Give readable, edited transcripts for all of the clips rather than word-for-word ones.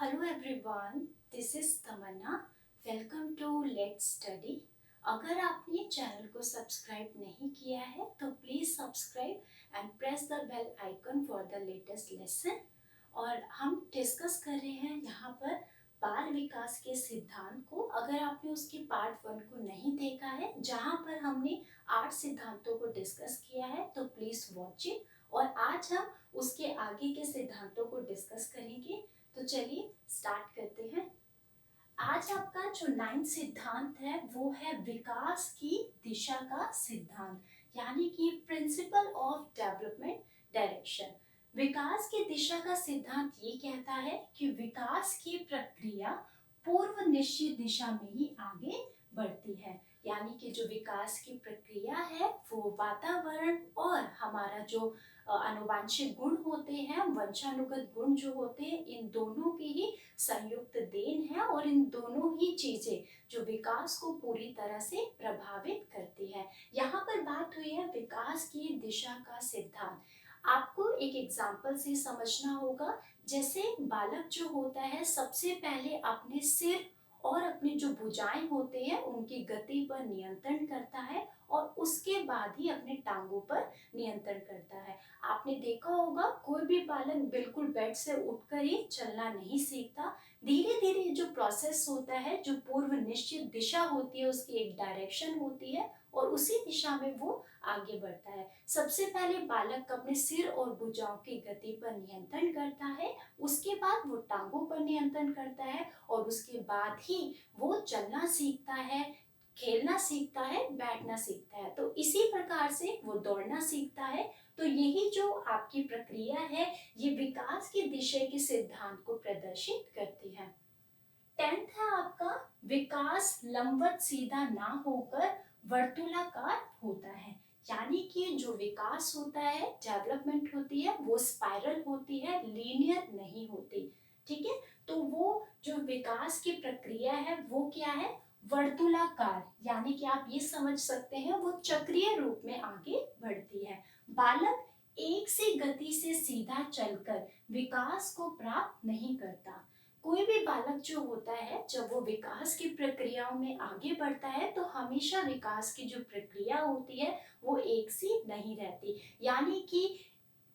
Hello everyone, this is Tamanna. Welcome to let's study. अगर आपने channel को सब्सक्राइब नहीं किया है तो please subscribe and press the bell icon for the latest lesson. और हम डिस्कस कर रहे हैं यहाँ पर बाल विकास के सिद्धांत को। अगर आपने उसके पार्ट 1 को नहीं देखा है जहाँ पर हमने 8 सिद्धांतों को डिस्कस किया है तो प्लीज़ वॉच इट। और आज हम उसके आगे के सिद्धांतों को डिस्कस करेंगे। तो चलिए स्टार्ट करते हैं। आज आपका जो 9th सिद्धांत है वो है विकास की दिशा का सिद्धांत, यानी कि प्रिंसिपल ऑफ डेवलपमेंट डायरेक्शन। विकास की दिशा का सिद्धांत ये कहता है कि विकास की प्रक्रिया पूर्व निश्चित दिशा में ही आगे बढ़ती है, यानी कि जो विकास की प्रक्रिया है वो वातावरण और हमारा जो आनुवांशिक गुण होते हैं, वंशानुगत गुण जो होते हैं, इन दोनों की ही संयुक्त देन है। और इन दोनों ही चीजें जो विकास को पूरी तरह से प्रभावित करती है। यहाँ पर बात हुई है विकास की दिशा का सिद्धांत। आपको एक एग्जाम्पल से समझना होगा। जैसे बालक जो होता है सबसे पहले अपने सिर और अपने जो भुजाएं होते हैं उनकी गति पर नियंत्रण करता है और उसके बाद ही अपने टांगों पर नियंत्रण करता है। आपने देखा होगा कोई भी बालक बिल्कुल बेड से उठकर ही चलना नहीं सीखता। धीरे धीरे जो प्रोसेस होता है, जो पूर्व निश्चित दिशा होती है, उसकी एक डायरेक्शन होती है और उसी दिशा में वो आगे बढ़ता है। सबसे पहले बालक अपने सिर और भुजाओं की गति पर नियंत्रण करता है, उसके बाद वो टांगों पर नियंत्रण करता है और उसके बाद ही वो चलना सीखता है, खेलना सीखता है, बैठना सीखता है। तो इसी प्रकार से वो दौड़ना सीखता है। तो यही जो आपकी प्रक्रिया है ये विकास की दिशा के सिद्धांत को प्रदर्शित करती है। 10th है आपका विकास लंबवत सीधा ना होकर वर्तुलाकार होता है, यानी कि जो विकास होता है, डेवलपमेंट होती है, वो स्पाइरल होती है, लीनियर नहीं होती। ठीक है, तो वो जो विकास की प्रक्रिया है वो क्या है, वर्तुलाकार, यानी कि आप ये समझ सकते हैं वो चक्रीय रूप में आगे बढ़ती है। बालक एक सी गति से सीधा चलकर विकास को प्राप्त नहीं करता। कोई भी बालक जो होता है जब वो विकास की प्रक्रियाओं में आगे बढ़ता है तो हमेशा विकास की जो प्रक्रिया होती है वो एक सी नहीं रहती, यानी कि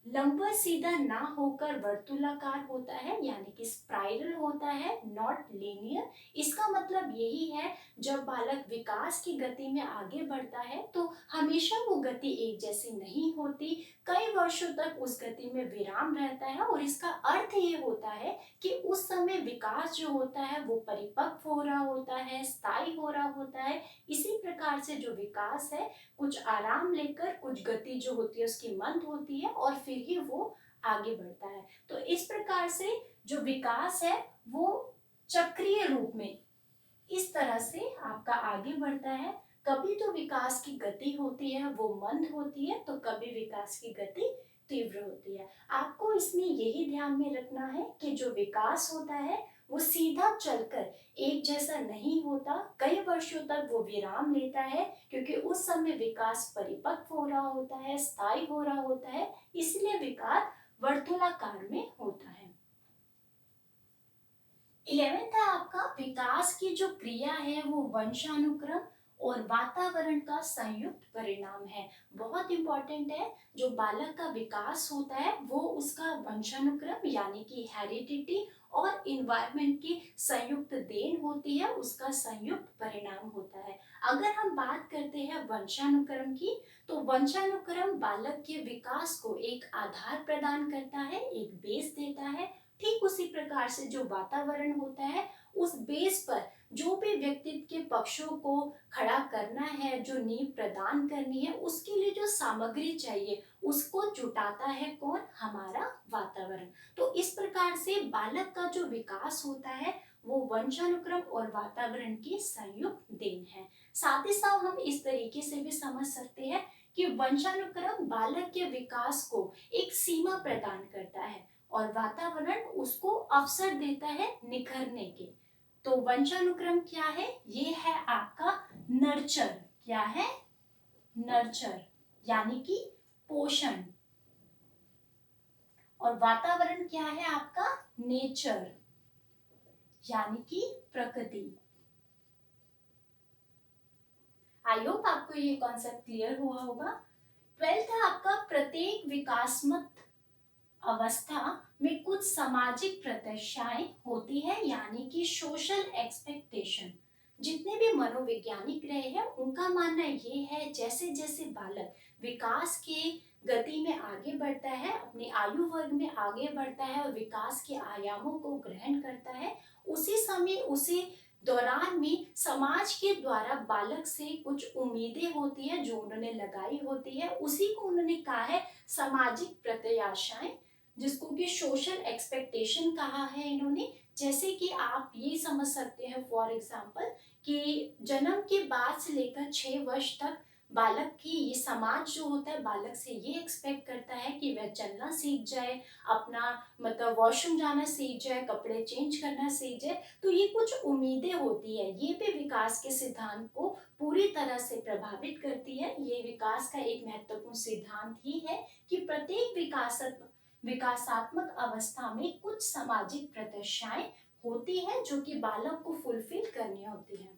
लंबवत सीधा ना होकर वर्तुलाकार होता है, यानी कि स्पाइरल होता है, नॉट लीनियर। इसका मतलब यही है जब बालक विकास की गति में आगे बढ़ता है तो हमेशा वो गति एक जैसी नहीं होती, कई वर्षों तक उस गति में विराम रहता है। और इसका अर्थ ये होता है कि उस समय विकास जो होता है वो परिपक्व हो रहा होता है, स्थायी हो रहा होता है। इसी प्रकार से जो विकास है कुछ आराम लेकर, कुछ गति जो होती है उसकी मंद होती है और फिर ही वो आगे बढ़ता है। तो इस प्रकार से जो विकास है वो चक्रीय रूप में इस तरह से आपका आगे बढ़ता है। कभी तो विकास की गति होती है वो मंद होती है, तो कभी विकास की गति तीव्र होती है। आपको इसमें यही ध्यान में रखना है कि जो विकास होता है वो सीधा चलकर एक जैसा नहीं होता, कई वर्षों तक वो विराम लेता है, क्योंकि उस समय विकास परिपक्व हो रहा होता है, स्थायी हो रहा होता है, इसलिए विकास वर्तुलाकार में होता है। 11th है आपका विकास की जो क्रिया है वो वंशानुक्रम और वातावरण का संयुक्त परिणाम है। बहुत इंपॉर्टेंट है। जो बालक का विकास होता है वो उसका वंशानुक्रम यानी कि हेरिडिटी और इन्वायरमेंट की संयुक्त देन होती है, उसका संयुक्त परिणाम होता है। अगर हम बात करते हैं वंशानुक्रम की, तो वंशानुक्रम बालक के विकास को एक आधार प्रदान करता है, एक बेस देता है। ठीक उसी प्रकार से जो वातावरण होता है उस बेस पर जो भी व्यक्तित्व के पक्षों को खड़ा करना है, जो नींव प्रदान करनी है, उसके लिए जो सामग्री चाहिए उसको जुटाता है कौन, हमारा वातावरण। तो इस प्रकार से बालक का जो विकास होता है वो वंशानुक्रम और वातावरण की संयुक्त देन है। साथ ही साथ हम इस तरीके से भी समझ सकते हैं कि वंशानुक्रम बालक के विकास को एक सीमा प्रदान करता है और वातावरण उसको अवसर देता है निखरने के। तो वंशानुक्रम क्या है, ये है आपका नर्चर। क्या है, नर्चर, यानी कि पोषण। और वातावरण क्या है आपका, नेचर। यानी कि प्रकृति। आई होप आपको ये कॉन्सेप्ट क्लियर हुआ होगा। 12th है आपका प्रत्येक विकासात्मक अवस्था में कुछ सामाजिक प्रत्याशाएं होती है, यानी कि सोशल एक्सपेक्टेशन। जितने भी मनोवैज्ञानिक रहे हैं उनका मानना ये है, जैसे जैसे बालक विकास के गति में आगे बढ़ता है, अपने आयु वर्ग में आगे बढ़ता है और विकास के आयामों को ग्रहण करता है, उसी समय उसी दौरान में समाज के द्वारा बालक से कुछ उम्मीदें होती है जो उन्होंने लगाई होती है, उसी को उन्होंने कहा है सामाजिक प्रत्याशाएं, जिसको कि सोशल एक्सपेक्टेशन कहा है इन्होंने। जैसे कि आप ये समझ सकते हैं फॉर एग्जाम्पल कि जन्म के बाद से लेकर 6 वर्ष तक बालक की ये समाज जो होता है बालक से ये एक्सपेक्ट करता है कि वह चलना सीख जाए, अपना मतलब वॉशरूम जाना सीख जाए, कपड़े चेंज करना सीख जाए। तो ये कुछ उम्मीदें होती है, ये भी विकास के सिद्धांत को पूरी तरह से प्रभावित करती है। ये विकास का एक महत्वपूर्ण सिद्धांत ही है कि प्रत्येक विकासात्मक अवस्था में कुछ सामाजिक प्रत्याशाएं होती है जो कि बालक को फुलफिल करनी होती है।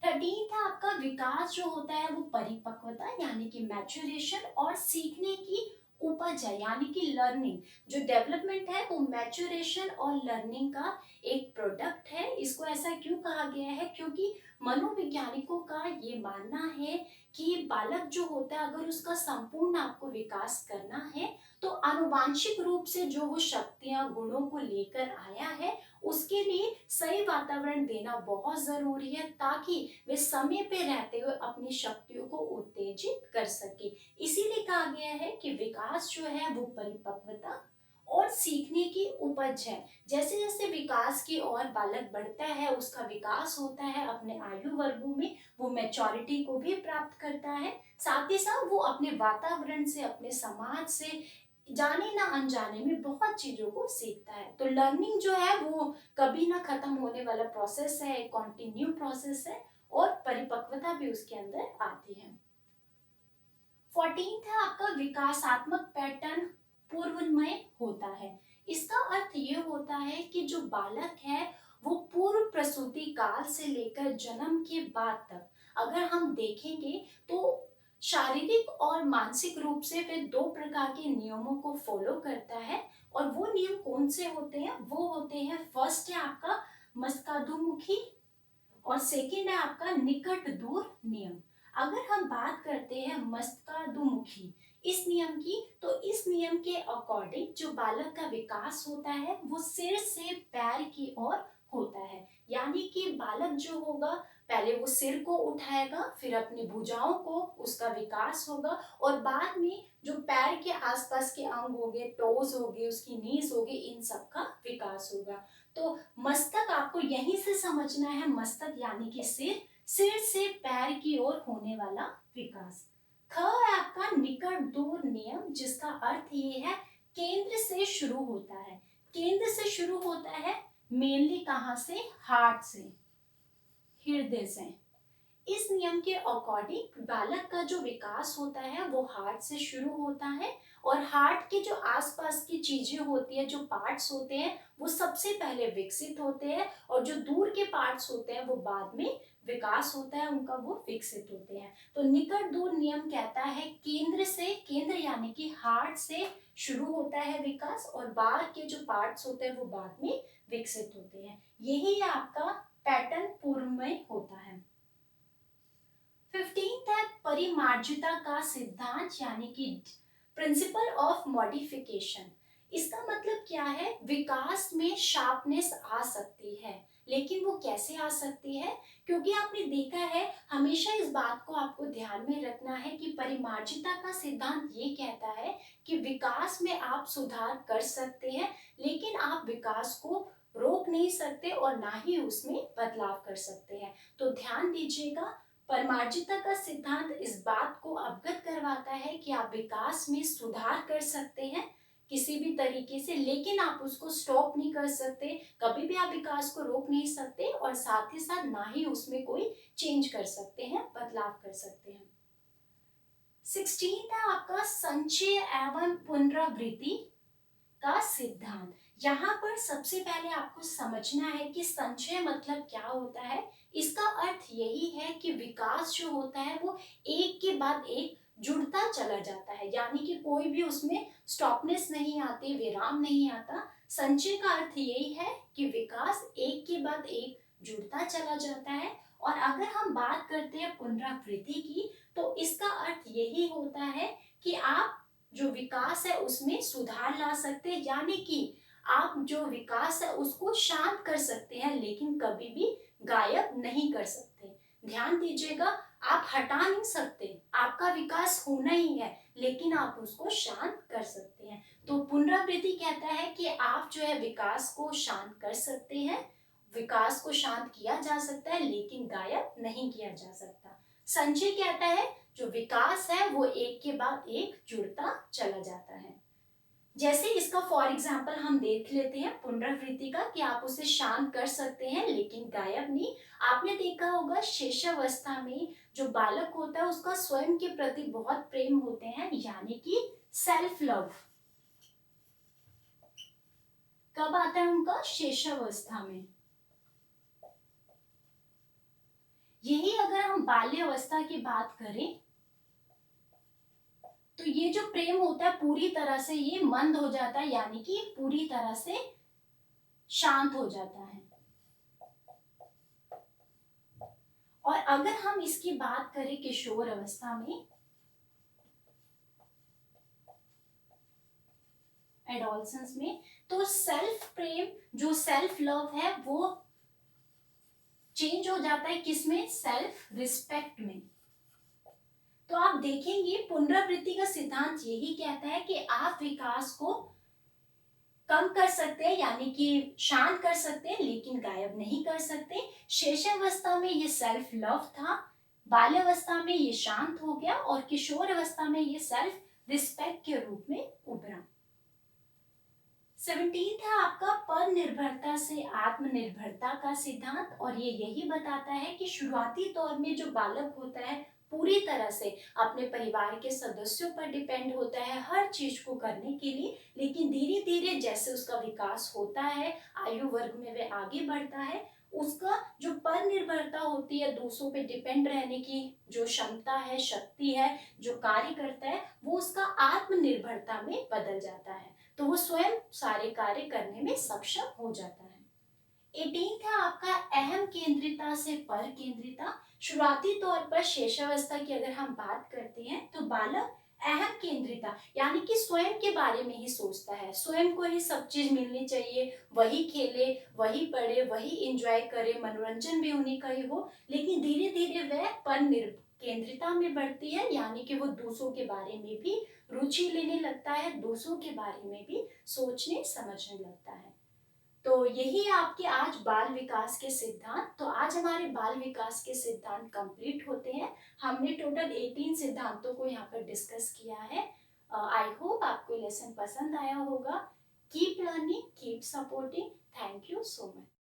13 था आपका विकास जो होता है वो परिपक्वता यानी कि मैच्योरेशन और सीखने की उपज है, यानी कि लर्निंग। जो डेवलपमेंट है वो मैच्योरेशन और लर्निंग का एक प्रोडक्ट है। इसको ऐसा क्यों कहा गया है, क्योंकि मनोवैज्ञानिकों का ये मानना है कि बालक जो होता है अगर उसका संपूर्ण आपको विकास करना है तो आनुवांशिक रूप से जो वो शक्तियां गुणों को लेकर आया है उसके लिए सही वातावरण देना बहुत जरूरी है, ताकि वे समय पे रहते हुए अपनी शक्तियों को उत्तेजित कर सके। इसीलिए कहा गया है कि विकास जो है वो परिपक्वता और सीखने की उपज है। जैसे जैसे विकास की ओर बालक बढ़ता है उसका विकास होता है अपने आयु वर्गों में, वो मैच्योरिटी को भी प्राप्त करता है, साथ ही साथ वो अपने वातावरण से अपने समाज से जाने ना अनजाने में बहुत चीजों को सीखता है। तो लर्निंग जो है वो कभी ना खत्म होने वाला प्रोसेस है, एक कॉन्टिन्यू प्रोसेस है और परिपक्वता भी उसके अंदर आती है। 14 है आपका विकासात्मक पैटर्न पूर्वमय होता है। इसका अर्थ ये होता है कि जो बालक है वो पूर्व प्रसूति काल से लेकर जन्म के बाद तक अगर हम देखेंगे तो शारीरिक और मानसिक रूप से वे 2 प्रकार के नियमों को फॉलो करता है। और वो नियम कौन से होते हैं, वो होते हैं फर्स्ट है आपका मस्काधुमुखी और सेकेंड है आपका निकट दूर नियम। अगर हम बात करते हैं मस्काधुमुखी इस नियम की, तो इस नियम के अकॉर्डिंग जो बालक का विकास होता है वो सिर से पैर की ओर होता है। यानी कि बालक जो होगा पहले वो सिर को उठाएगा, फिर अपनी भुजाओं को उसका विकास होगा और बाद में जो पैर के आसपास के अंग हो गए, टोज हो गए, उसकी नीज हो गई, इन सब का विकास होगा। तो मस्तक आपको यहीं से समझना है, मस्तक यानी कि सिर, सिर से पैर की ओर होने वाला विकास। ख है आपका निकट दूर नियम, जिसका अर्थ ये है केंद्र से शुरू होता है। केंद्र से शुरू होता है मेनली कहाँ से, हार्ट से, हृदय से। इस नियम के अकॉर्डिंग बालक का जो विकास होता है वो हार्ट से शुरू होता है और हार्ट के जो आसपास की चीजें होती है, जो पार्ट्स होते हैं वो सबसे पहले विकसित होते हैं और जो दूर के पार्ट्स होते हैं वो बाद में विकास होता है उनका, वो विकसित होते हैं। तो निकट दूर नियम कहता है केंद्र से, केंद्र यानी कि हार्ट से शुरू होता है विकास और बाहर के जो पार्ट्स होते हैं वो बाद में विकसित होते हैं। यही आपका पैटर्न पूर्वमय होता है। 15th है परिमार्जिता का सिद्धांत यानी कि प्रिंसिपल ऑफ मॉडिफिकेशन। इसका मतलब क्या है, विकास में शार्पनेस आ सकती है, लेकिन वो कैसे आ सकती है, क्योंकि आपने देखा है हमेशा इस बात को आपको ध्यान में रखना है कि परिमार्जिता का सिद्धांत ये कहता है कि विकास में आप सुधार कर सकते हैं लेकिन आप विकास को रोक नहीं सकते और ना ही उसमें बदलाव कर सकते हैं। तो ध्यान दीजिएगा, परमार्जिता का सिद्धांत इस बात को अवगत करवाता है कि आप विकास में सुधार कर सकते हैं किसी भी तरीके से, लेकिन आप उसको स्टॉप नहीं कर सकते, कभी भी आप विकास को रोक नहीं सकते और साथ ही साथ ना ही उसमें कोई चेंज कर सकते हैं, बदलाव कर सकते हैं। 16 है आपका संचय एवं पुनरावृत्ति का सिद्धांत, यहाँ पर सबसे पहले आपको समझना है कि संचय मतलब क्या होता है। इसका अर्थ यही है कि विकास जो होता है वो एक के बाद एक जुड़ता चला जाता है, यानी कि कोई भी उसमें स्टॉपनेस नहीं आती, विराम नहीं आता। संचय का अर्थ यही है कि विकास एक के बाद एक जुड़ता चला जाता है। और अगर हम बात करते हैं पुनरावृत्ति की, तो इसका अर्थ यही होता है कि आप जो विकास है उसमें सुधार ला सकते हैं, यानी कि आप जो विकास है उसको शांत कर सकते हैं, लेकिन कभी भी गायब नहीं कर सकते। ध्यान दीजिएगा, आप हटा नहीं सकते, आपका विकास होना ही है, लेकिन आप उसको शांत कर सकते हैं। तो पुनरावृत्ति कहता है कि आप जो है विकास को शांत कर सकते हैं। विकास को शांत किया जा सकता है, लेकिन गायब नहीं किया जा सकता। संचय कहता है जो विकास है वो एक के बाद एक जुड़ता चला जाता है। जैसे इसका फॉर एग्जाम्पल हम देख लेते हैं पुनरावृत्ति का, कि आप उसे शांत कर सकते हैं लेकिन गायब नहीं। आपने देखा होगा शिशुअवस्था में जो बालक होता है उसका स्वयं के प्रति बहुत प्रेम होते हैं, यानी कि सेल्फ लव। कब आता है उनका? शिशुअवस्था में। यही अगर हम बाल्य अवस्था की बात करें तो ये जो प्रेम होता है पूरी तरह से ये मंद हो जाता है, यानी कि पूरी तरह से शांत हो जाता है। और अगर हम इसकी बात करें किशोर अवस्था में, एडोलसेंस में, तो सेल्फ प्रेम जो सेल्फ लव है वो चेंज हो जाता है किसमें? सेल्फ रिस्पेक्ट में। तो आप देखेंगे पुनरावृत्ति का सिद्धांत यही कहता है कि आप विकास को कम कर सकते हैं, यानी कि शांत कर सकते हैं, लेकिन गायब नहीं कर सकते। शिशुअवस्था में ये सेल्फ लव था, बाल्यावस्था में ये शांत हो गया, और किशोर अवस्था में ये सेल्फ रिस्पेक्ट के रूप में उभरा। 17 है आपका पर निर्भरता से आत्मनिर्भरता का सिद्धांत, और ये यही बताता है कि शुरुआती दौर में जो बालक होता है पूरी तरह से अपने परिवार के सदस्यों पर डिपेंड होता है हर चीज को करने के लिए, लेकिन धीरे धीरे जैसे उसका विकास होता है, आयु वर्ग में वह आगे बढ़ता है, उसका जो पर निर्भरता होती है, दूसरों पे डिपेंड रहने की जो क्षमता है, शक्ति है, जो कार्य करता है, वो उसका आत्मनिर्भरता में बदल जाता है। तो वो स्वयं सारे कार्य करने में सक्षम हो जाता है। 18 था आपका अहम केंद्रिता से पर केंद्रिता। शुरुआती तौर पर शिशुअवस्था की अगर हम बात करते हैं तो बालक अहम केंद्रिता यानी कि स्वयं के बारे में ही सोचता है, स्वयं को ही सब चीज मिलनी चाहिए, वही खेले, वही पढ़े, वही एंजॉय करे, मनोरंजन भी उन्हीं का ही हो। लेकिन धीरे धीरे वह पर केंद्रिता में बढ़ती है, यानी कि वो दूसरों के बारे में भी रुचि लेने लगता है, दूसरों के बारे में भी सोचने समझने लगता है। तो यही आपके आज बाल विकास के सिद्धांत। तो आज हमारे बाल विकास के सिद्धांत कंप्लीट होते हैं। हमने टोटल 18 सिद्धांतों को यहाँ पर डिस्कस किया है। आई होप आपको लेसन पसंद आया होगा। Keep learning, keep supporting. Thank you so much.